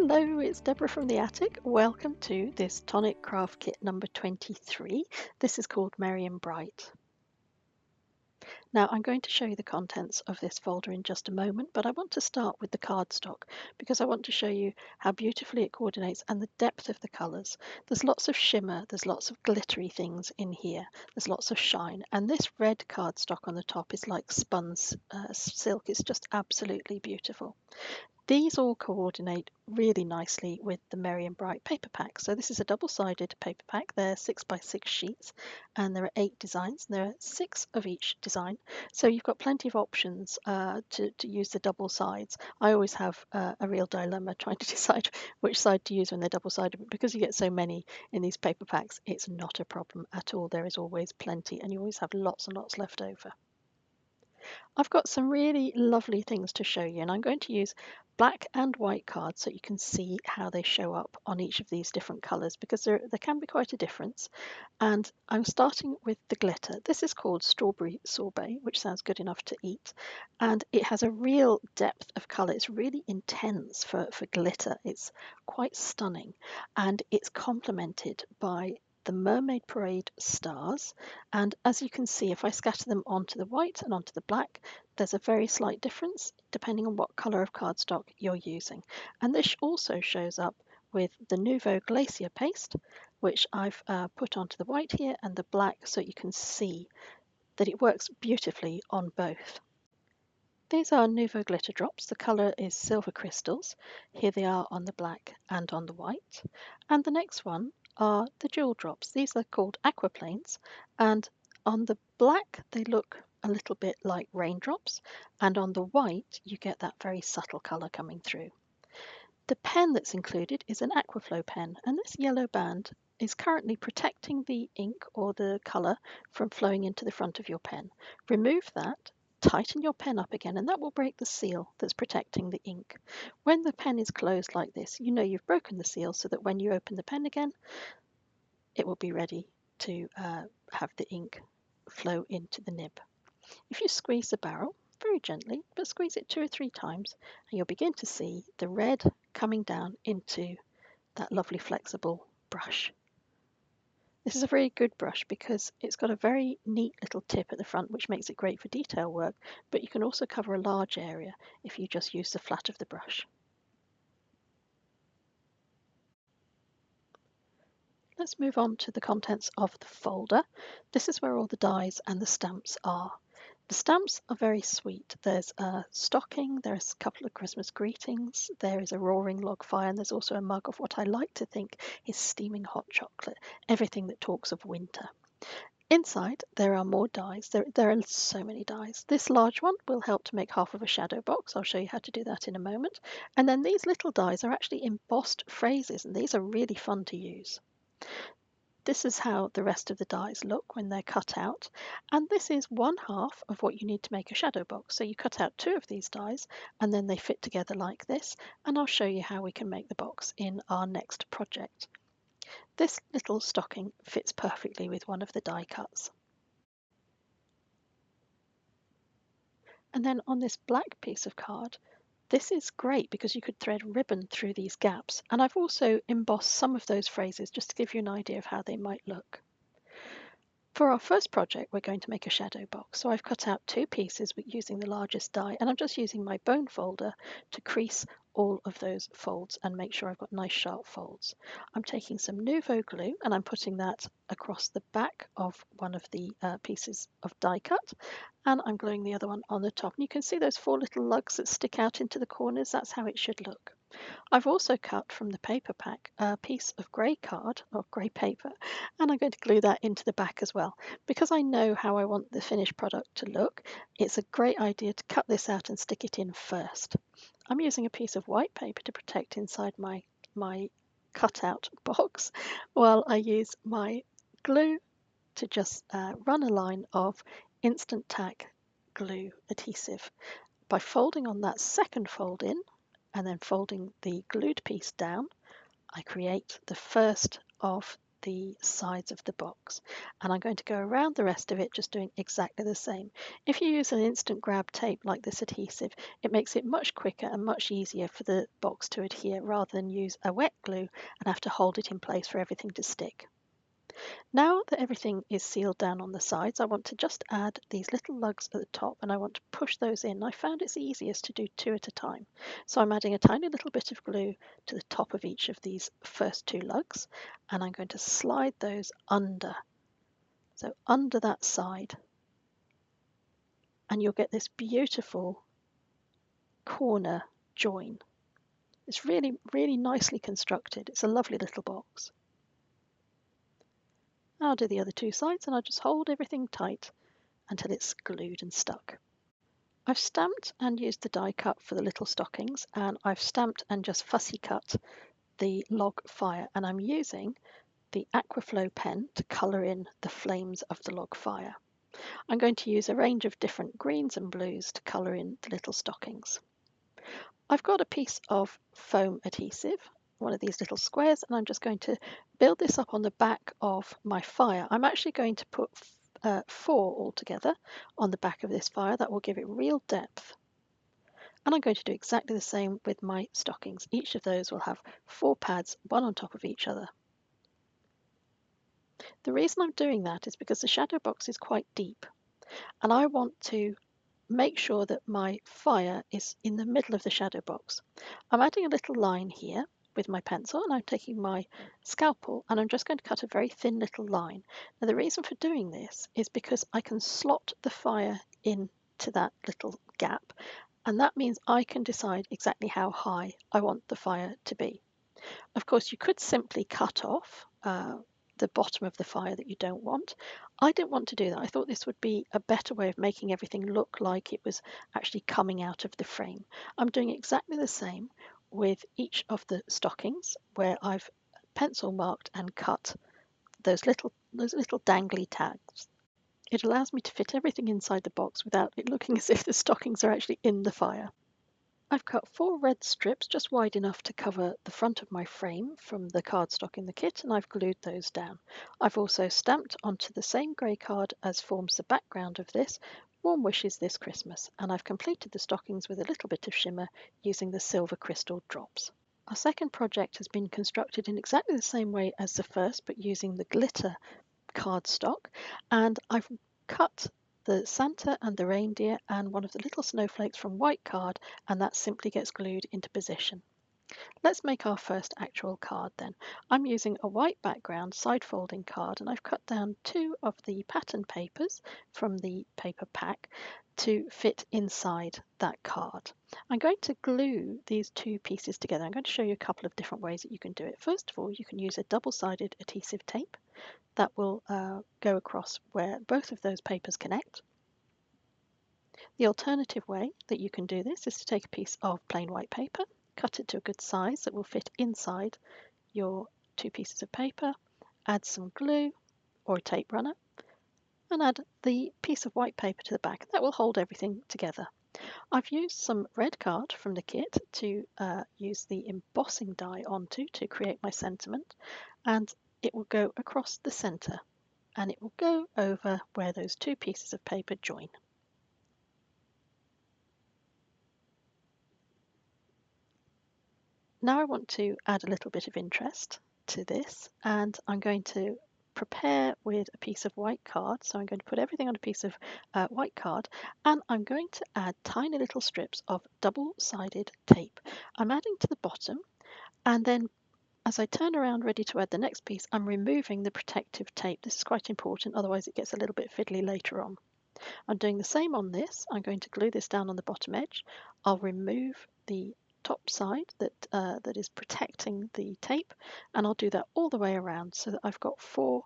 Hello, it's Deborah from the attic. Welcome to this Tonic Craft Kit number 23. This is called Merry and Bright. Now I'm going to show you the contents of this folder in just a moment, but I want to start with the cardstock because I want to show you how beautifully it coordinates and the depth of the colours. There's lots of shimmer, there's lots of glittery things in here, there's lots of shine, and this red cardstock on the top is like spun silk. It's just absolutely beautiful. These all coordinate really nicely with the Merry and Bright paper pack. So this is a double-sided paper pack. They're 6x6 sheets and there are 8 designs. There are 6 of each design. So you've got plenty of options to use the double sides. I always have a real dilemma trying to decide which side to use when they're double-sided, but because you get so many in these paper packs, it's not a problem at all. There is always plenty and you always have lots and lots left over. I've got some really lovely things to show you, and I'm going to use black and white cards so you can see how they show up on each of these different colours, because there can be quite a difference. And I'm starting with the glitter. This is called Strawberry Sorbet, which sounds good enough to eat, and it has a real depth of colour. It's really intense for glitter. It's quite stunning, and it's complemented by the Mermaid Parade stars, and as you can see, if I scatter them onto the white and onto the black, there's a very slight difference depending on what colour of cardstock you're using. And this also shows up with the Nouveau Glacier paste, which I've put onto the white here and the black, so you can see that it works beautifully on both. These are Nouveau glitter drops. The colour is Silver Crystals. Here they are on the black and on the white. And the next one are the jewel drops. These are called Aquaplanes, and on the black they look a little bit like raindrops, and on the white you get that very subtle colour coming through. The pen that's included is an Aquaflow pen, and this yellow band is currently protecting the ink or the colour from flowing into the front of your pen. Remove that, tighten your pen up again, and that will break the seal that's protecting the ink. When the pen is closed like this, you know you've broken the seal, so that when you open the pen again, it will be ready to have the ink flow into the nib. If you squeeze the barrel very gently, but squeeze it 2 or 3 times, and you'll begin to see the red coming down into that lovely flexible brush. This is a very good brush because it's got a very neat little tip at the front, which makes it great for detail work, but you can also cover a large area if you just use the flat of the brush. Let's move on to the contents of the folder. This is where all the dies and the stamps are. The stamps are very sweet. There's a stocking, there's a couple of Christmas greetings, there is a roaring log fire, and there's also a mug of what I like to think is steaming hot chocolate, everything that talks of winter. Inside there are more dies. There are so many dies. This large one will help to make half of a shadow box. I'll show you how to do that in a moment. And then these little dies are actually embossed phrases, and these are really fun to use. This is how the rest of the dies look when they're cut out, and this is 1/2 of what you need to make a shadow box. So you cut out 2 of these dies and then they fit together like this, and I'll show you how we can make the box in our next project. This little stocking fits perfectly with one of the die cuts. And then on this black piece of card, this is great because you could thread ribbon through these gaps, and I've also embossed some of those phrases just to give you an idea of how they might look. For our first project, we're going to make a shadow box. So I've cut out 2 pieces using the largest die, and I'm just using my bone folder to crease all of those folds and make sure I've got nice sharp folds. I'm taking some Nouveau glue and I'm putting that across the back of one of the pieces of die cut, and I'm gluing the other one on the top. And you can see those 4 little lugs that stick out into the corners. That's how it should look. I've also cut from the paper pack a piece of grey card or grey paper, and I'm going to glue that into the back as well. Because I know how I want the finished product to look, it's a great idea to cut this out and stick it in first. I'm using a piece of white paper to protect inside my cutout box, while I use my glue to just run a line of Instant Tack glue adhesive. By folding on that second fold in, and then folding the glued piece down, I create the first of the sides of the box, and I'm going to go around the rest of it just doing exactly the same. If you use an instant grab tape like this adhesive, it makes it much quicker and much easier for the box to adhere rather than use a wet glue and have to hold it in place for everything to stick. Now that everything is sealed down on the sides, I want to just add these little lugs at the top, and I want to push those in. I found it's easiest to do 2 at a time. So I'm adding a tiny little bit of glue to the top of each of these first 2 lugs, and I'm going to slide those under. So under that side, and you'll get this beautiful corner join. It's really, really nicely constructed. It's a lovely little box. I'll do the other 2 sides, and I'll just hold everything tight until it's glued and stuck. I've stamped and used the die cut for the little stockings, and I've stamped and just fussy cut the log fire, and I'm using the Aquaflow pen to colour in the flames of the log fire. I'm going to use a range of different greens and blues to colour in the little stockings. I've got a piece of foam adhesive, one of these little squares, and I'm just going to build this up on the back of my fire. I'm actually going to put 4 altogether on the back of this fire. That will give it real depth. And I'm going to do exactly the same with my stockings. Each of those will have 4 pads, one on top of each other. The reason I'm doing that is because the shadow box is quite deep, and I want to make sure that my fire is in the middle of the shadow box. I'm adding a little line here with my pencil, and I'm taking my scalpel and I'm just going to cut a very thin little line. Now the reason for doing this is because I can slot the fire into that little gap, and that means I can decide exactly how high I want the fire to be. Of course, you could simply cut off the bottom of the fire that you don't want. I didn't want to do that. I thought this would be a better way of making everything look like it was actually coming out of the frame. I'm doing exactly the same with each of the stockings where I've pencil marked and cut those little dangly tags. It allows me to fit everything inside the box without it looking as if the stockings are actually in the fire. I've cut 4 red strips just wide enough to cover the front of my frame from the cardstock in the kit, and I've glued those down. I've also stamped onto the same grey card as forms the background of this, "Warm Wishes This Christmas," and I've completed the stockings with a little bit of shimmer using the silver crystal drops. Our second project has been constructed in exactly the same way as the first, but using the glitter cardstock, and I've cut the Santa and the reindeer and one of the little snowflakes from white card, and that simply gets glued into position. Let's make our first actual card then. I'm using a white background side folding card, and I've cut down 2 of the pattern papers from the paper pack to fit inside that card. I'm going to glue these 2 pieces together. I'm going to show you a couple of different ways that you can do it. First of all, you can use a double-sided adhesive tape that will go across where both of those papers connect. The alternative way that you can do this is to take a piece of plain white paper, cut it to a good size that will fit inside your 2 pieces of paper, add some glue or a tape runner, and add the piece of white paper to the back. That will hold everything together. I've used some red card from the kit to use the embossing die onto to create my sentiment, and it will go across the centre, and it will go over where those 2 pieces of paper join. Now I want to add a little bit of interest to this, and I'm going to prepare with a piece of white card. So I'm going to put everything on a piece of white card, and I'm going to add tiny little strips of double-sided tape. I'm adding to the bottom, and then as I turn around ready to add the next piece, I'm removing the protective tape. This is quite important, otherwise it gets a little bit fiddly later on. I'm doing the same on this. I'm going to glue this down on the bottom edge. I'll remove the top side that is protecting the tape, and I'll do that all the way around so that I've got 4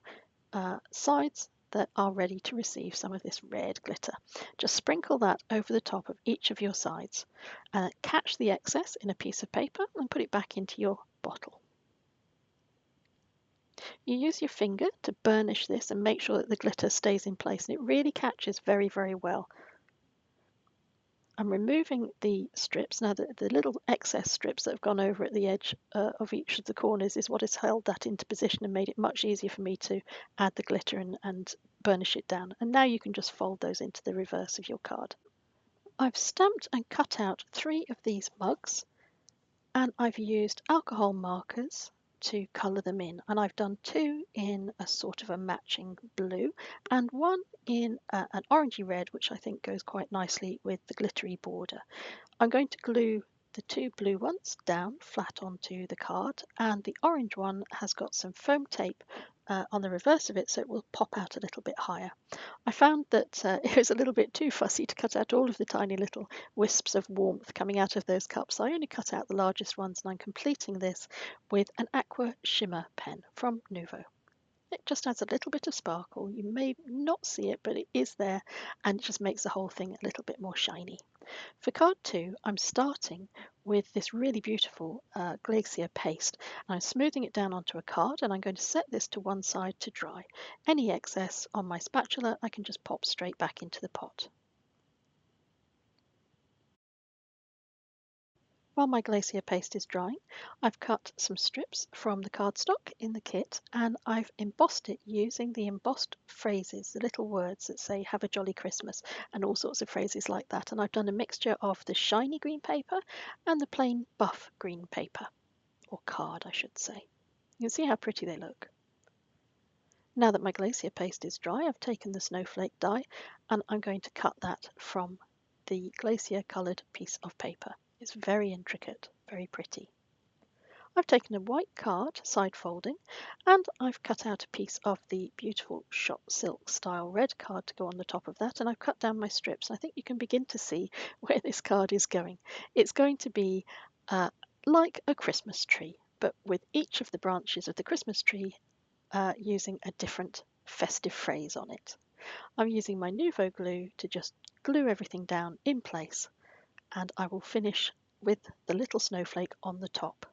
sides that are ready to receive some of this red glitter. Just sprinkle that over the top of each of your sides, and catch the excess in a piece of paper and put it back into your bottle. You use your finger to burnish this and make sure that the glitter stays in place, and it really catches very, very well. I'm removing the strips. Now the little excess strips that have gone over at the edge of each of the corners is what has held that into position and made it much easier for me to add the glitter and burnish it down. And now you can just fold those into the reverse of your card. I've stamped and cut out 3 of these mugs, and I've used alcohol markers to colour them in, and I've done 2 in a sort of a matching blue and 1 in an orangey red, which I think goes quite nicely with the glittery border. I'm going to glue the 2 blue ones down flat onto the card, and the orange one has got some foam tape on the reverse of it, so it will pop out a little bit higher. I found that it was a little bit too fussy to cut out all of the tiny little wisps of warmth coming out of those cups. I only cut out the largest ones, and I'm completing this with an aqua shimmer pen from Nuvo. It just adds a little bit of sparkle. You may not see it, but it is there, and it just makes the whole thing a little bit more shiny. For card 2, I'm starting with this really beautiful glacier paste. I'm smoothing it down onto a card, and I'm going to set this to one side to dry. Any excess on my spatula I can just pop straight back into the pot. While my glacier paste is drying, I've cut some strips from the cardstock in the kit, and I've embossed it using the embossed phrases, the little words that say "Have a jolly Christmas" and all sorts of phrases like that. And I've done a mixture of the shiny green paper and the plain buff green paper, or card I should say. You can see how pretty they look. Now that my glacier paste is dry, I've taken the snowflake die and I'm going to cut that from the glacier coloured piece of paper. It's very intricate, very pretty. I've taken a white card, side folding, and I've cut out a piece of the beautiful shot silk style red card to go on the top of that, and I've cut down my strips. I think you can begin to see where this card is going. It's going to be like a Christmas tree, but with each of the branches of the Christmas tree using a different festive phrase on it. I'm using my Nuvo glue to just glue everything down in place, and I will finish with the little snowflake on the top.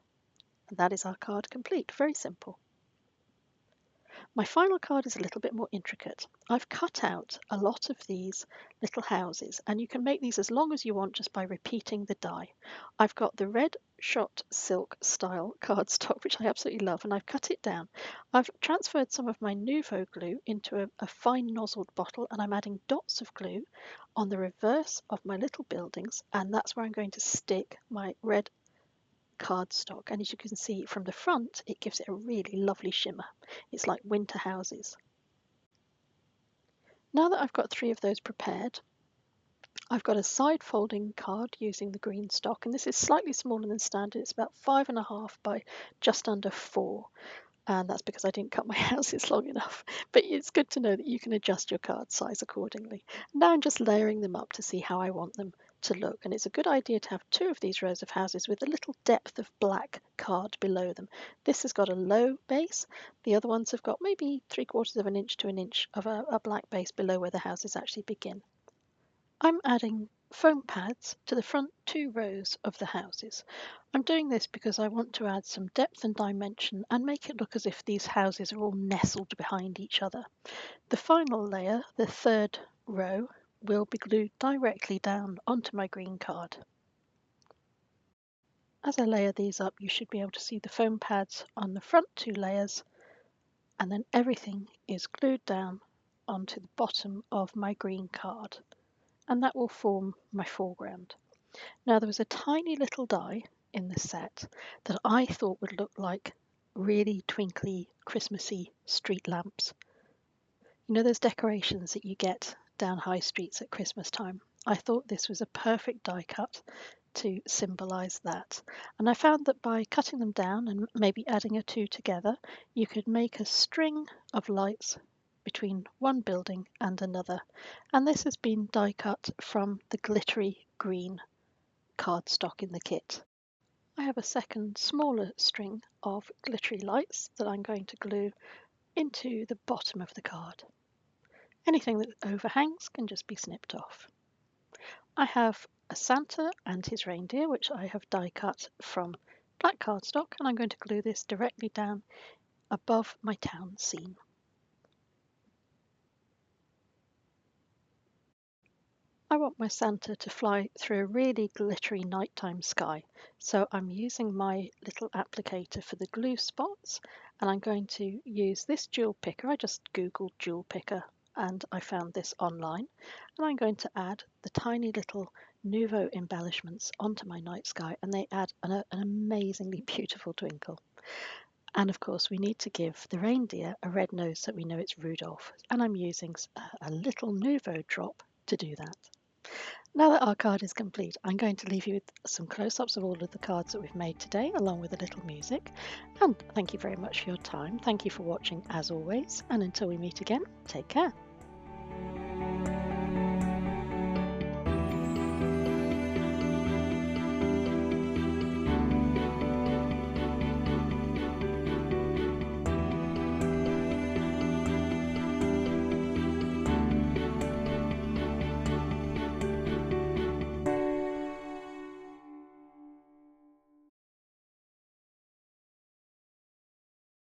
And that is our card complete. Very simple. My final card is a little bit more intricate. I've cut out a lot of these little houses, and you can make these as long as you want just by repeating the die. I've got the red shot silk style cardstock, which I absolutely love, and I've cut it down. I've transferred some of my Nuvo glue into a fine nozzled bottle, and I'm adding dots of glue on the reverse of my little buildings, and that's where I'm going to stick my red cardstock, and as you can see from the front it gives it a really lovely shimmer. It's like winter houses. Now that I've got 3 of those prepared, I've got a side folding card using the green stock, and this is slightly smaller than standard. It's about 5.5 by just under 4, and that's because I didn't cut my houses long enough, but it's good to know that you can adjust your card size accordingly. Now I'm just layering them up to see how I want them to look, and it's a good idea to have 2 of these rows of houses with a little depth of black card below them. This has got a low base, the other ones have got maybe 3/4 of an inch to an inch of a black base below where the houses actually begin. I'm adding foam pads to the front 2 rows of the houses. I'm doing this because I want to add some depth and dimension and make it look as if these houses are all nestled behind each other. The final layer, the 3rd row, will be glued directly down onto my green card. As I layer these up, you should be able to see the foam pads on the front 2 layers, and then everything is glued down onto the bottom of my green card, and that will form my foreground. Now there was a tiny little die in the set that I thought would look like really twinkly Christmassy street lamps. You know those decorations that you get down high streets at Christmas time? I thought this was a perfect die cut to symbolise that. And I found that by cutting them down and maybe adding a 2 together, you could make a string of lights between one building and another. And this has been die cut from the glittery green cardstock in the kit. I have a second smaller string of glittery lights that I'm going to glue into the bottom of the card. Anything that overhangs can just be snipped off. I have a Santa and his reindeer, which I have die cut from black cardstock, and I'm going to glue this directly down above my town scene. I want my Santa to fly through a really glittery nighttime sky. So I'm using my little applicator for the glue spots, and I'm going to use this jewel picker. I just googled jewel picker and I found this online, and I'm going to add the tiny little Nouveau embellishments onto my night sky, and they add an amazingly beautiful twinkle. And of course, we need to give the reindeer a red nose so we know it's Rudolph, and I'm using a little Nouveau drop to do that. Now that our card is complete, I'm going to leave you with some close-ups of all of the cards that we've made today, along with a little music. And thank you very much for your time. Thank you for watching as always. And until we meet again, take care.